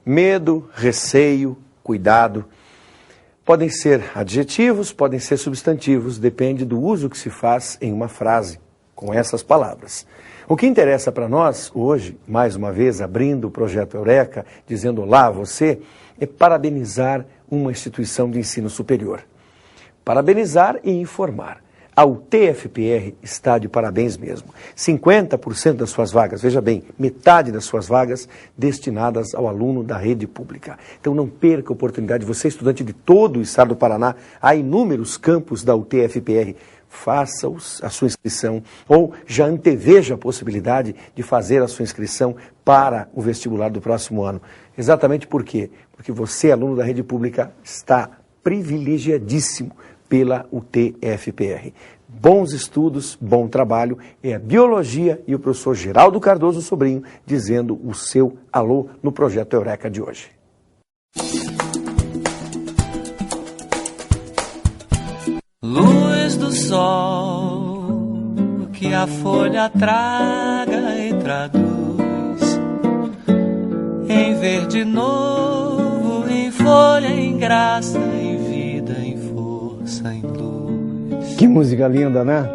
Medo, receio, cuidado. Podem ser adjetivos, podem ser substantivos, depende do uso que se faz em uma frase, com essas palavras. O que interessa para nós hoje, mais uma vez abrindo o Projeto Eureka, dizendo olá a você, é parabenizar uma instituição de ensino superior. Parabenizar e informar. A UTFPR está de parabéns mesmo. 50% das suas vagas, veja bem, metade das suas vagas destinadas ao aluno da rede pública. Então não perca a oportunidade, você estudante de todo o estado do Paraná, há inúmeros campos da UTFPR. Faça a sua inscrição ou já anteveja a possibilidade de fazer a sua inscrição para o vestibular do próximo ano. Exatamente por quê? Porque você, aluno da rede pública, está privilegiadíssimo pela UTFPR. Bons estudos, bom trabalho, é a Biologia e o professor Geraldo Cardoso Sobrinho dizendo o seu alô no Projeto Eureka de hoje. Luz do sol que a folha traga e traduz em verde novo, em folha, em graça, em vida, em força, em luz. Que música linda, né?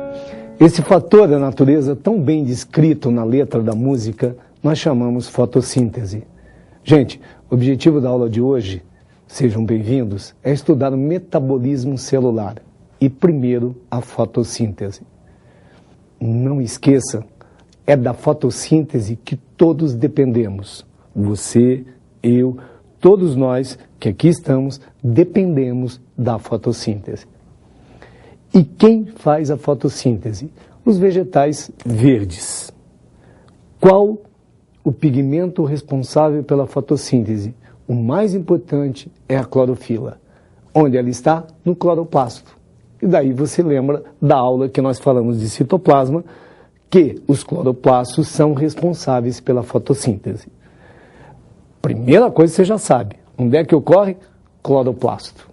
Esse fator da natureza tão bem descrito na letra da música, nós chamamos fotossíntese. Gente, o objetivo da aula de hoje, sejam bem-vindos, é estudar o metabolismo celular. E primeiro, a fotossíntese. Não esqueça, é da fotossíntese que todos dependemos. Você, eu, todos nós que aqui estamos, dependemos da fotossíntese. E quem faz a fotossíntese? Os vegetais verdes. Qual o pigmento responsável pela fotossíntese? O mais importante é a clorofila. Onde ela está? No cloroplasto. E daí você lembra da aula que nós falamos de citoplasma, que os cloroplastos são responsáveis pela fotossíntese. Primeira coisa você já sabe, onde é que ocorre? Cloroplasto.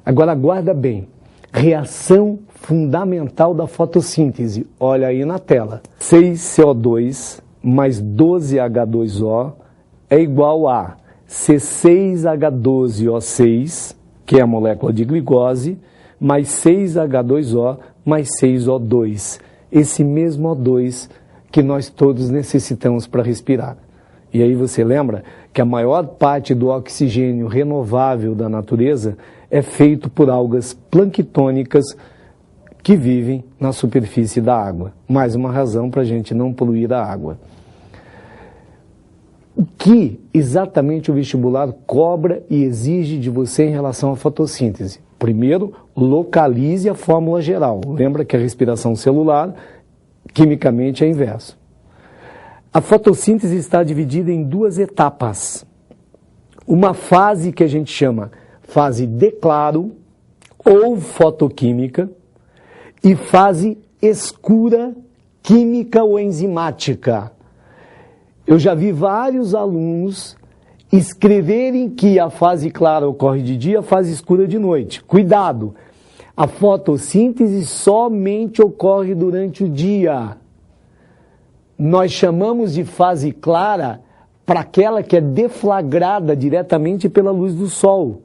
Agora guarda bem, reação fundamental da fotossíntese, olha aí na tela. 6CO2 mais 12H2O é igual a C6H12O6, que é a molécula de glicose, mais 6H2O, mais 6O2. Esse mesmo O2 que nós todos necessitamos para respirar. E aí você lembra que a maior parte do oxigênio renovável da natureza é feito por algas planctônicas que vivem na superfície da água. Mais uma razão para a gente não poluir a água. O que exatamente o vestibular cobra e exige de você em relação à fotossíntese? Primeiro, localize a fórmula geral. Lembra que a respiração celular, quimicamente, é inverso. A fotossíntese está dividida em duas etapas. Uma fase que a gente chama fase de claro ou fotoquímica e fase escura, química ou enzimática. Eu já vi vários alunos escreverem que a fase clara ocorre de dia, a fase escura de noite. Cuidado! A fotossíntese somente ocorre durante o dia. Nós chamamos de fase clara para aquela que é deflagrada diretamente pela luz do sol.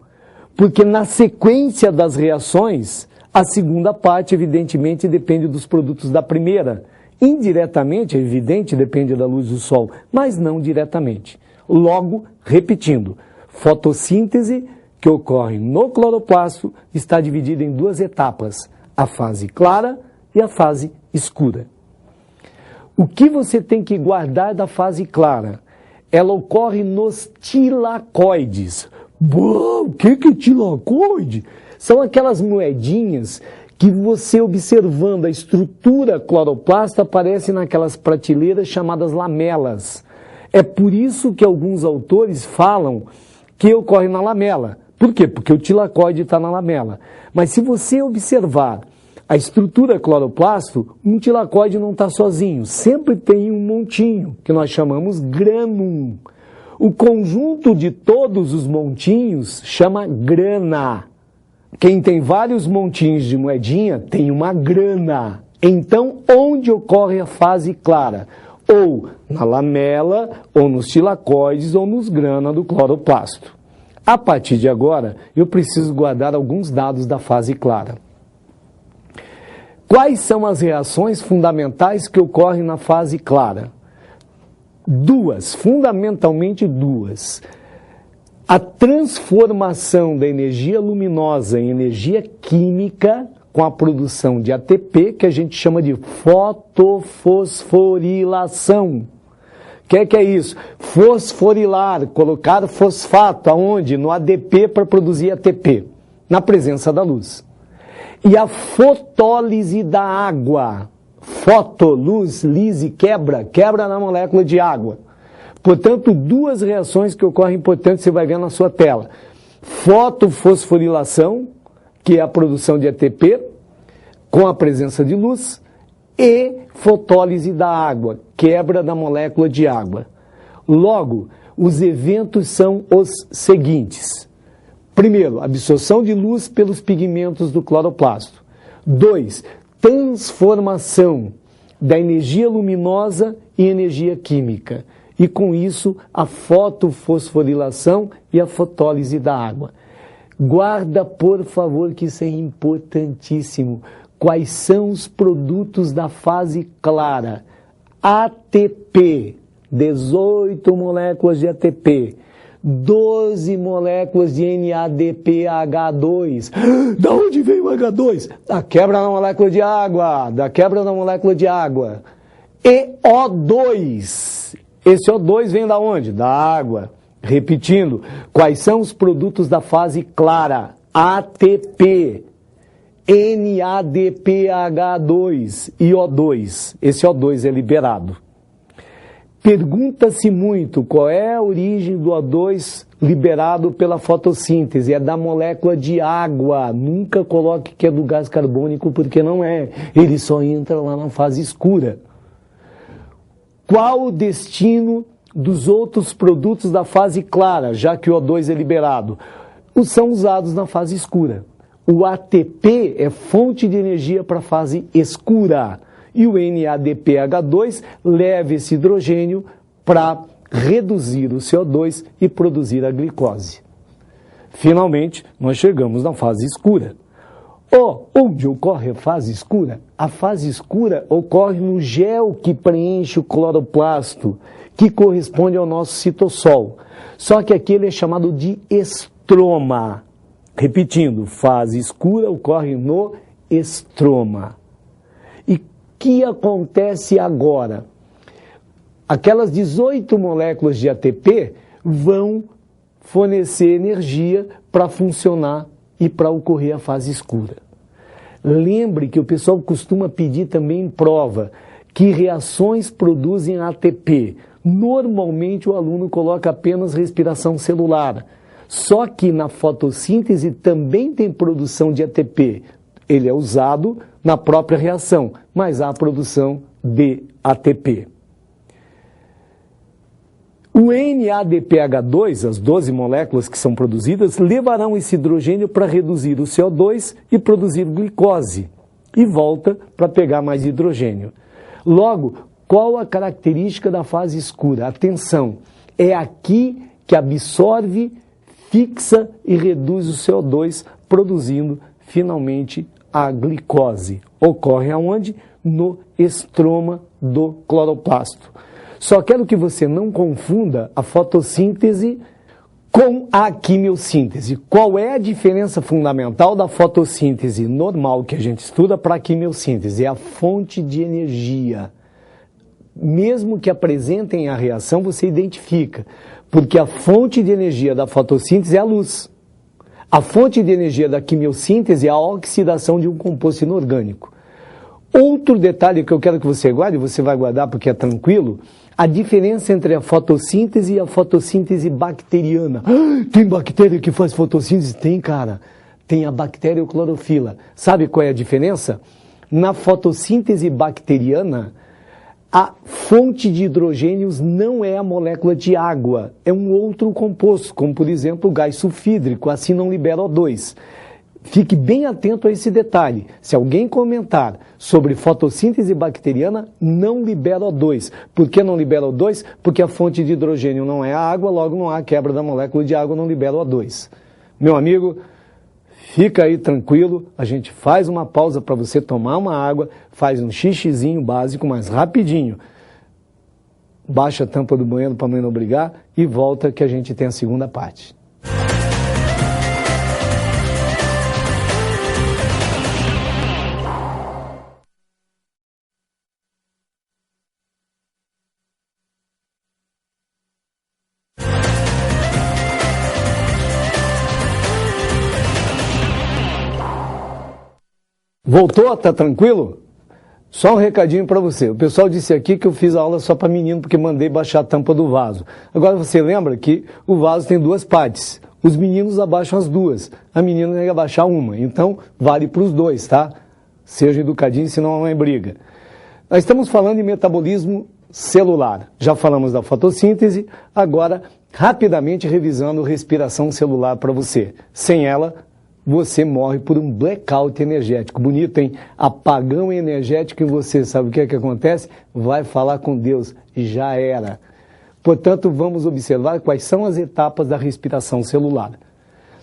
Porque na sequência das reações, a segunda parte, evidentemente, depende dos produtos da primeira. Indiretamente, é evidente, depende da luz do sol, mas não diretamente. Logo, repetindo, fotossíntese que ocorre no cloroplasto está dividida em duas etapas, a fase clara e a fase escura. O que você tem que guardar da fase clara? Ela ocorre nos tilacoides. O que é tilacoide? São aquelas moedinhas que você, observando a estrutura cloroplasta, aparece naquelas prateleiras chamadas lamelas. É por isso que alguns autores falam que ocorre na lamela. Por quê? Porque o tilacoide está na lamela. Mas se você observar a estrutura cloroplasto, um tilacoide não está sozinho. Sempre tem um montinho, que nós chamamos granum. O conjunto de todos os montinhos chama grana. Quem tem vários montinhos de moedinha tem uma grana. Então, onde ocorre a fase clara? ou na lamela, ou nos tilacoides, ou nos grana do cloroplasto. A partir de agora, eu preciso guardar alguns dados da fase clara. Quais são as reações fundamentais que ocorrem na fase clara? Duas, fundamentalmente duas. A transformação da energia luminosa em energia química com a produção de ATP, que a gente chama de fotofosforilação. O que é isso? Fosforilar, colocar fosfato, aonde? No ADP para produzir ATP, na presença da luz. E a fotólise da água. Foto, luz, lise, quebra na molécula de água. Portanto, duas reações que ocorrem importantes, você vai ver na sua tela. Fotofosforilação, que é a produção de ATP, com a presença de luz, e fotólise da água, quebra da molécula de água. Logo, os eventos são os seguintes. Primeiro, absorção de luz pelos pigmentos do cloroplasto. 2, transformação da energia luminosa em energia química. E com isso, a fotofosforilação e a fotólise da água. Guarda, por favor, que isso é importantíssimo. Quais são os produtos da fase clara? ATP, 18 moléculas de ATP, 12 moléculas de NADPH2. Da onde veio o H2? Da quebra na molécula de água, E O2. Esse O2 vem da onde? Da água. Repetindo, quais são os produtos da fase clara? ATP, NADPH2 e O2. Esse O2 é liberado. Pergunta-se muito qual é a origem do O2 liberado pela fotossíntese. É da molécula de água. Nunca coloque que é do gás carbônico, porque não é. Ele só entra lá na fase escura. Qual o destino dos outros produtos da fase clara, já que o O2 é liberado? São usados na fase escura. O ATP é fonte de energia para a fase escura. E o NADPH2 leva esse hidrogênio para reduzir o CO2 e produzir a glicose. Finalmente, nós chegamos na fase escura. Onde ocorre a fase escura? A fase escura ocorre no gel que preenche o cloroplasto, que corresponde ao nosso citossol. Só que aqui ele é chamado de estroma. Repetindo, fase escura ocorre no estroma. E o que acontece agora? Aquelas 18 moléculas de ATP vão fornecer energia para funcionar e para ocorrer a fase escura. Lembre que o pessoal costuma pedir também em prova que reações produzem ATP. Normalmente o aluno coloca apenas respiração celular. Só que na fotossíntese também tem produção de ATP. Ele é usado na própria reação, mas há produção de ATP. O NADPH2, as 12 moléculas que são produzidas, levarão esse hidrogênio para reduzir o CO2 e produzir glicose. E volta para pegar mais hidrogênio. Logo, qual a característica da fase escura? Atenção, é aqui que absorve, fixa e reduz o CO2, produzindo finalmente a glicose. Ocorre aonde? No estroma do cloroplasto. Só quero que você não confunda a fotossíntese com a quimiossíntese. Qual é a diferença fundamental da fotossíntese normal que a gente estuda para a quimiossíntese? É a fonte de energia. Mesmo que apresentem a reação, você identifica, porque a fonte de energia da fotossíntese é a luz. A fonte de energia da quimiossíntese é a oxidação de um composto inorgânico. Outro detalhe que eu quero que você guarde, você vai guardar porque é tranquilo, a diferença entre a fotossíntese e a fotossíntese bacteriana. Tem bactéria que faz fotossíntese? Tem, cara. Tem a bactéria clorofila. Sabe qual é a diferença? Na fotossíntese bacteriana, a fonte de hidrogênios não é a molécula de água, é um outro composto, como por exemplo o gás sulfídrico, assim não libera O2. Fique bem atento a esse detalhe. Se alguém comentar sobre fotossíntese bacteriana, não libera O2. Por que não libera O2? Porque a fonte de hidrogênio não é a água, logo não há quebra da molécula de água, não libera O2. Meu amigo, fica aí tranquilo, a gente faz uma pausa para você tomar uma água, faz um xixizinho básico, mas rapidinho. Baixa a tampa do banheiro para não obrigar e volta que a gente tem a segunda parte. Voltou? Tá tranquilo? Só um recadinho para você. O pessoal disse aqui que eu fiz a aula só para menino porque mandei baixar a tampa do vaso. Agora você lembra que o vaso tem duas partes. Os meninos abaixam as duas. A menina tem que abaixar uma. Então, vale para os dois, tá? Seja educadinho, senão não é briga. Nós estamos falando de metabolismo celular. Já falamos da fotossíntese. Agora, rapidamente revisando respiração celular para você. Sem ela, você morre por um blackout energético. Bonito, hein? Apagão energético em você. Sabe o que é que acontece? Vai falar com Deus. Já era. Portanto, vamos observar quais são as etapas da respiração celular.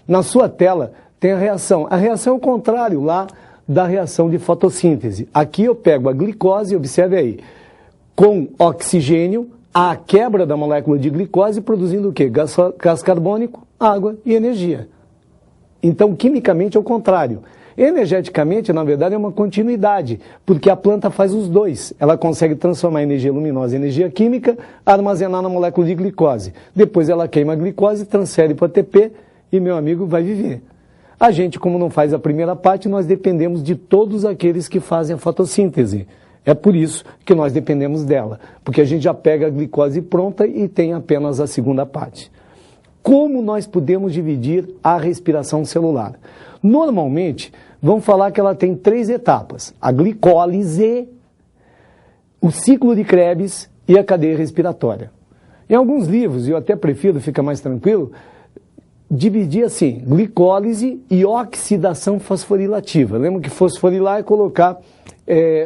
Na sua tela tem a reação. A reação é o contrário lá da reação de fotossíntese. Aqui eu pego a glicose, observe aí, com oxigênio, a quebra da molécula de glicose, produzindo o quê? Gás carbônico, água e energia. Então, quimicamente é o contrário. Energeticamente, na verdade, é uma continuidade, porque a planta faz os dois. Ela consegue transformar energia luminosa em energia química, armazenar na molécula de glicose. Depois ela queima a glicose, transfere para ATP e, meu amigo, vai viver. A gente, como não faz a primeira parte, nós dependemos de todos aqueles que fazem a fotossíntese. É por isso que nós dependemos dela, porque a gente já pega a glicose pronta e tem apenas a segunda parte. Como nós podemos dividir a respiração celular? Normalmente, vamos falar que ela tem 3 etapas. A glicólise, o ciclo de Krebs e a cadeia respiratória. Em alguns livros, eu até prefiro, fica mais tranquilo, dividir assim, glicólise e oxidação fosforilativa. Lembra que fosforilar é colocar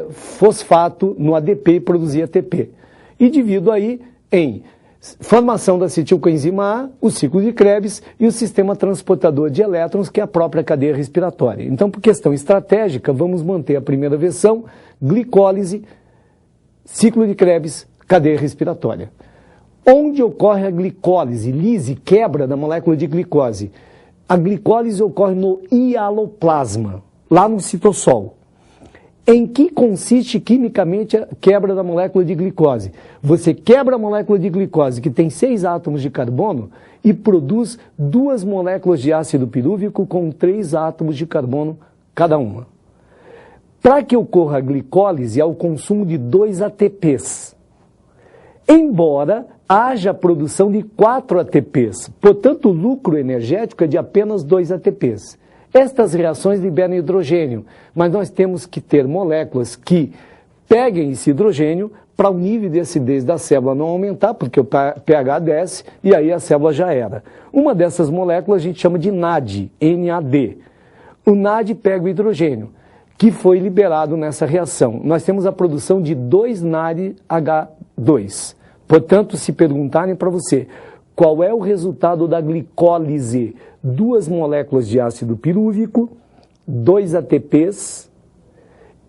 fosfato no ADP e produzir ATP. E divido aí em formação da acetilcoenzima A, o ciclo de Krebs e o sistema transportador de elétrons, que é a própria cadeia respiratória. Então, por questão estratégica, vamos manter a primeira versão, glicólise, ciclo de Krebs, cadeia respiratória. Onde ocorre a glicólise, lise, quebra da molécula de glicose? A glicólise ocorre no hialoplasma, lá no citossol. Em que consiste quimicamente a quebra da molécula de glicose? Você quebra a molécula de glicose, que tem 6 átomos de carbono, e produz 2 moléculas de ácido pirúvico com 3 átomos de carbono cada uma. Para que ocorra a glicólise, há o consumo de 2 ATPs. Embora haja produção de 4 ATPs, portanto o lucro energético é de apenas 2 ATPs. Estas reações liberam hidrogênio, mas nós temos que ter moléculas que peguem esse hidrogênio para o nível de acidez da célula não aumentar, porque o pH desce e aí a célula já era. Uma dessas moléculas a gente chama de NAD, NAD. O NAD pega o hidrogênio, que foi liberado nessa reação. Nós temos a produção de 2 NADH2. Portanto, se perguntarem para você qual é o resultado da glicólise, 2 moléculas de ácido pirúvico, 2 ATPs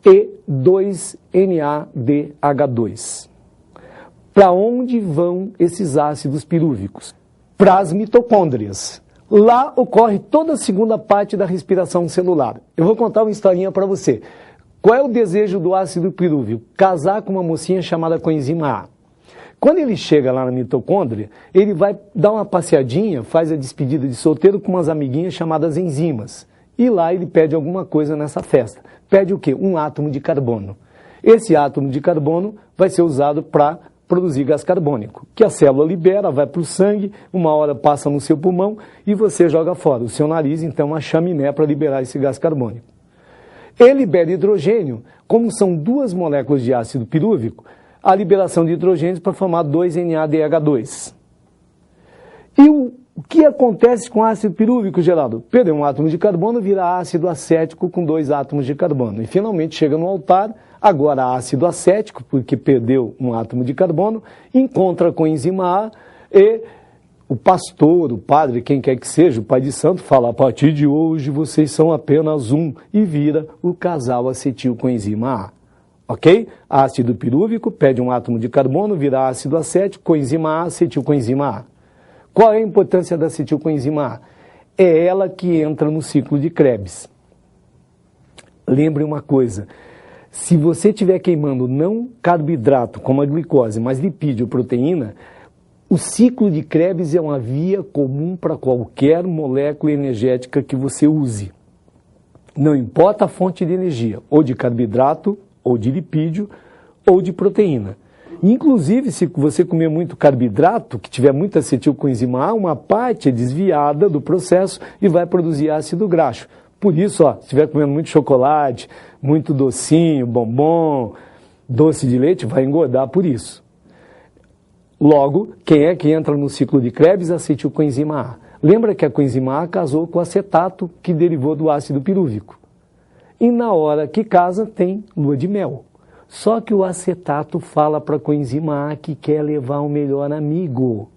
e 2 NADH2. Para onde vão esses ácidos pirúvicos? Para as mitocôndrias. Lá ocorre toda a segunda parte da respiração celular. Eu vou contar uma historinha para você. Qual é o desejo do ácido pirúvico? Casar com uma mocinha chamada coenzima A. Quando ele chega lá na mitocôndria, ele vai dar uma passeadinha, faz a despedida de solteiro com umas amiguinhas chamadas enzimas. E lá ele pede alguma coisa nessa festa. Pede o quê? Um átomo de carbono. Esse átomo de carbono vai ser usado para produzir gás carbônico, que a célula libera, vai para o sangue, uma hora passa no seu pulmão e você joga fora. O seu nariz, então, é uma chaminé para liberar esse gás carbônico. Ele libera hidrogênio, como são 2 moléculas de ácido pirúvico, a liberação de hidrogênio para formar 2 NADH2. E o O que acontece com ácido pirúvico, Geraldo? Perdeu um átomo de carbono, vira ácido acético com 2 átomos de carbono. E finalmente chega no altar, agora ácido acético, porque perdeu um átomo de carbono, encontra com a enzima A e o pastor, o padre, quem quer que seja, o pai de santo, fala: a partir de hoje vocês são apenas um, e vira o casal acetil com enzima A. Ok? Ácido pirúvico perde um átomo de carbono, vira ácido acético, coenzima A, acetil coenzima A. Qual é a importância da acetilcoenzima A? É ela que entra no ciclo de Krebs. Lembre uma coisa, se você estiver queimando não carboidrato, como a glicose, mas lipídio ou proteína, o ciclo de Krebs é uma via comum para qualquer molécula energética que você use. Não importa a fonte de energia, ou de carboidrato, ou de lipídio, ou de proteína. Inclusive, se você comer muito carboidrato, que tiver muita acetilcoenzima A, uma parte é desviada do processo e vai produzir ácido graxo. Por isso, se estiver comendo muito chocolate, muito docinho, bombom, doce de leite, vai engordar por isso. Logo, quem é que entra no ciclo de Krebs? Acetilcoenzima A. Lembra que a coenzima A casou com o acetato, que derivou do ácido pirúvico. E na hora que casa, tem lua de mel. Só que o acetato fala para a coenzima A que quer levar o melhor amigo.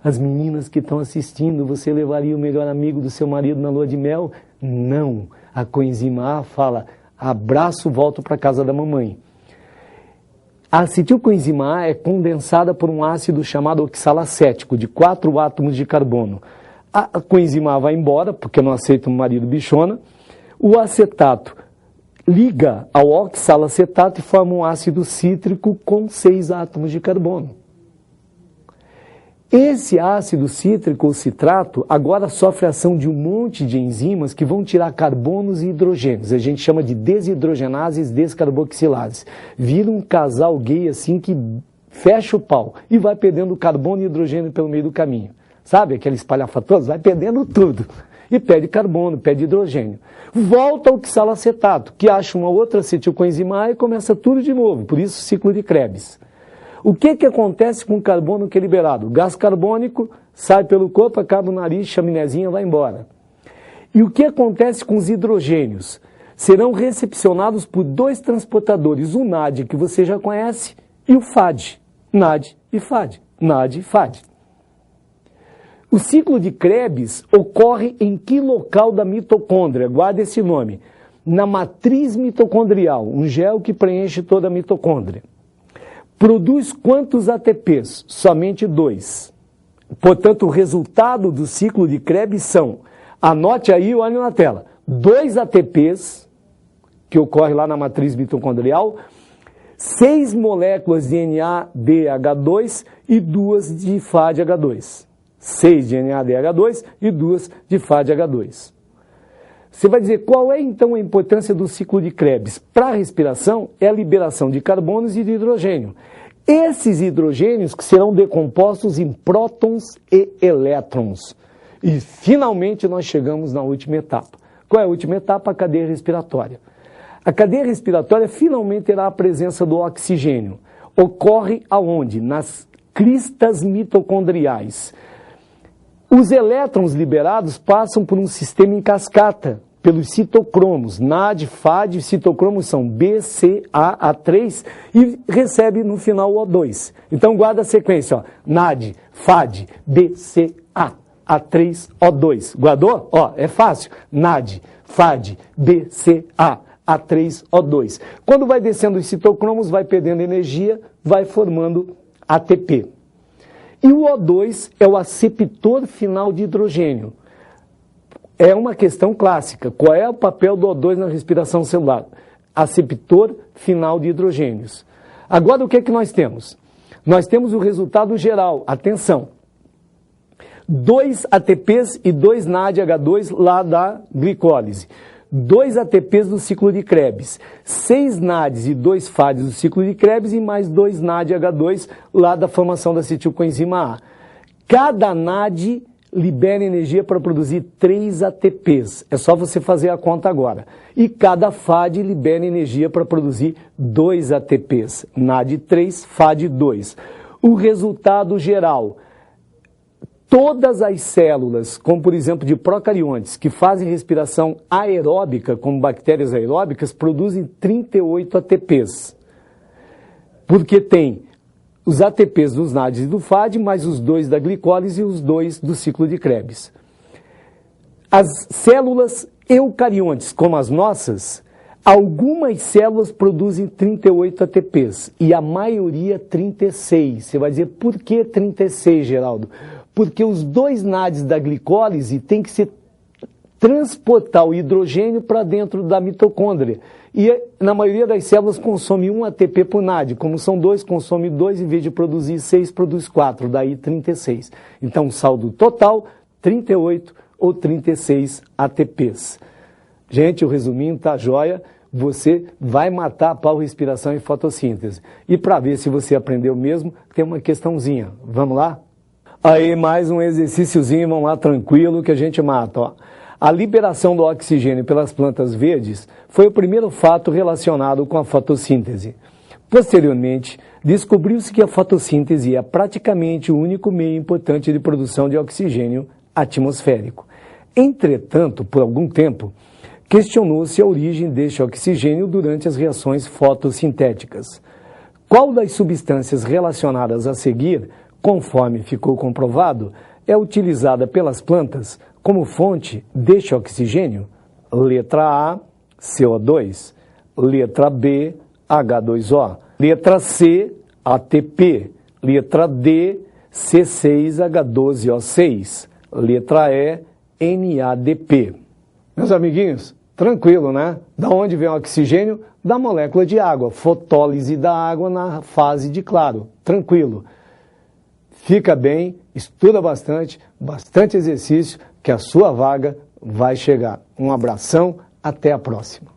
As meninas que estão assistindo, você levaria o melhor amigo do seu marido na lua de mel? Não. A coenzima A fala: abraço, volto para a casa da mamãe. A acetilcoenzima A é condensada por um ácido chamado oxalacético, de 4 átomos de carbono. A coenzima A vai embora, porque não aceita um marido bichona. O acetato liga ao oxalacetato e forma um ácido cítrico com 6 átomos de carbono. Esse ácido cítrico ou citrato agora sofre a ação de um monte de enzimas que vão tirar carbonos e hidrogênios. A gente chama de desidrogenases descarboxilases. Vira um casal gay assim que fecha o pau e vai perdendo carbono e hidrogênio pelo meio do caminho. Sabe aquele espalhafatoso? Vai perdendo tudo. E perde carbono, perde hidrogênio. Volta ao oxalacetato, que acha uma outra acetilcoenzima A e começa tudo de novo, por isso ciclo de Krebs. O que acontece com o carbono que é liberado? O gás carbônico sai pelo corpo, acaba no nariz, chaminézinha, vai embora. E o que acontece com os hidrogênios? Serão recepcionados por 2 transportadores, o NAD, que você já conhece, e o FAD. NAD e FAD. NAD e FAD. O ciclo de Krebs ocorre em que local da mitocôndria? Guarda esse nome. Na matriz mitocondrial, um gel que preenche toda a mitocôndria. Produz quantos ATPs? Somente 2. Portanto, o resultado do ciclo de Krebs são, anote aí, olhe na tela, 2 ATPs, que ocorre lá na matriz mitocondrial, 6 moléculas de NADH2 e 2 de FADH2. 6 de NADH2 e 2 de FADH2. Você vai dizer, qual é então a importância do ciclo de Krebs? Para a respiração, é a liberação de carbonos e de hidrogênio. Esses hidrogênios que serão decompostos em prótons e elétrons. E, finalmente, nós chegamos na última etapa. Qual é a última etapa? A cadeia respiratória. A cadeia respiratória finalmente terá a presença do oxigênio. Ocorre aonde? Nas cristas mitocondriais. Os elétrons liberados passam por um sistema em cascata, pelos citocromos. NAD, FAD e citocromos são B, C, A, A3 e recebe no final o O2. Então guarda a sequência, ó. NAD, FAD, B, C, A, A3, O2. Guardou? Ó, é fácil. NAD, FAD, B, C, A, A3, O2. Quando vai descendo os citocromos, vai perdendo energia, vai formando ATP. E o O2 é o aceptor final de hidrogênio. É uma questão clássica. Qual é o papel do O2 na respiração celular? Aceptor final de hidrogênios. Agora, o que é que nós temos? Nós temos o resultado geral. Atenção. 2 ATPs e 2 NADH2 lá da glicólise. 2 ATPs do ciclo de Krebs, 6 NADs e 2 FADs do ciclo de Krebs e mais 2 NADH2 lá da formação da acetilcoenzima A. Cada NAD libera energia para produzir 3 ATPs. É só você fazer a conta agora. E cada FAD libera energia para produzir 2 ATPs. NAD 3, FAD 2. O resultado geral, Todas as células, como por exemplo de procariontes, que fazem respiração aeróbica, como bactérias aeróbicas, produzem 38 ATPs. Porque tem os ATPs dos NADs e do FAD, mais os 2 da glicólise e os 2 do ciclo de Krebs. As células eucariontes, como as nossas, algumas células produzem 38 ATPs e a maioria 36. Você vai dizer, por que 36, Geraldo? Porque os 2 NADs da glicólise têm que transportar o hidrogênio para dentro da mitocôndria. E na maioria das células consome 1 ATP por NAD. Como são 2, consome 2, em vez de produzir 6, produz 4, daí 36. Então, saldo total, 38 ou 36 ATPs. Gente, o resuminho tá jóia. Você vai matar a pau, respiração e fotossíntese. E para ver se você aprendeu mesmo, tem uma questãozinha. Vamos lá? Aí, mais um exercíciozinho, vamos lá, tranquilo, que a gente mata, ó. A liberação do oxigênio pelas plantas verdes foi o primeiro fato relacionado com a fotossíntese. Posteriormente, descobriu-se que a fotossíntese é praticamente o único meio importante de produção de oxigênio atmosférico. Entretanto, por algum tempo, questionou-se a origem deste oxigênio durante as reações fotossintéticas. Qual das substâncias relacionadas a seguir, conforme ficou comprovado, é utilizada pelas plantas como fonte deste oxigênio? Letra A, CO2. Letra B, H2O. Letra C, ATP. Letra D, C6H12O6. Letra E, NADP. Meus amiguinhos, tranquilo, né? Da onde vem o oxigênio? Da molécula de água. Fotólise da água na fase de claro. Tranquilo. Fica bem, estuda bastante exercício, que a sua vaga vai chegar. Um abração, até a próxima.